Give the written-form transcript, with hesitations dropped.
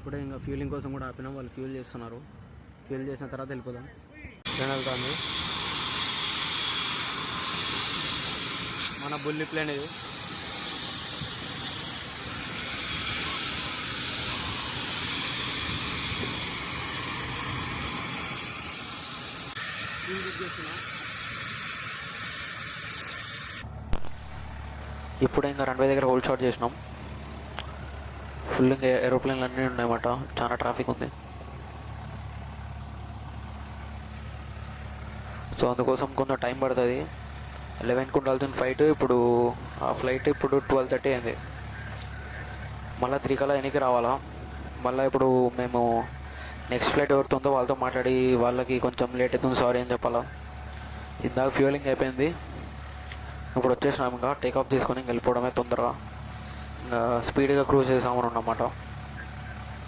ఇప్పుడే ఇంకా ఫ్యూలింగ్ కోసం కూడా ఆపినాం, వాళ్ళు ఫ్యూల్ చేస్తున్నారు. ఫ్యూల్ చేసిన తర్వాత వెళ్ళిపోదాం. ప్లేన్ వెళ్తుంది, మన బుల్లి ప్లేన్ ఇది. ఇప్పుడు ఇంకా రన్వే దగ్గర హోల్డ్ షాట్ చేసినాం. ఫుల్ ఇంకా ఏరోప్లేన్లు అన్నీ ఉన్నాయన్నమాట, చాలా ట్రాఫిక్ ఉంది. సో అందుకోసం కొంచెం టైం పడుతుంది. 11కి ఉండాల్సిన ఫ్లైట్ ఇప్పుడు ఆ ఫ్లైట్ ఇప్పుడు 12:30 అయింది. మళ్ళీ 3 కల్లా వెనక్కి రావాలా. మళ్ళీ ఇప్పుడు మేము నెక్స్ట్ ఫ్లైట్ ఎవరితో ఉందో వాళ్ళతో మాట్లాడి వాళ్ళకి కొంచెం లేట్ అవుతుంది సారీ అని చెప్పాలా. ఇందాక ఫ్యూలింగ్ అయిపోయింది, ఇప్పుడు వచ్చేసినాం. ఇంకా టేక్ ఆఫ్ తీసుకొని వెళ్ళిపోవడమే తొందరగా. ఇంకా స్పీడ్గా క్రూజ్ చేసామని అన్నమాట.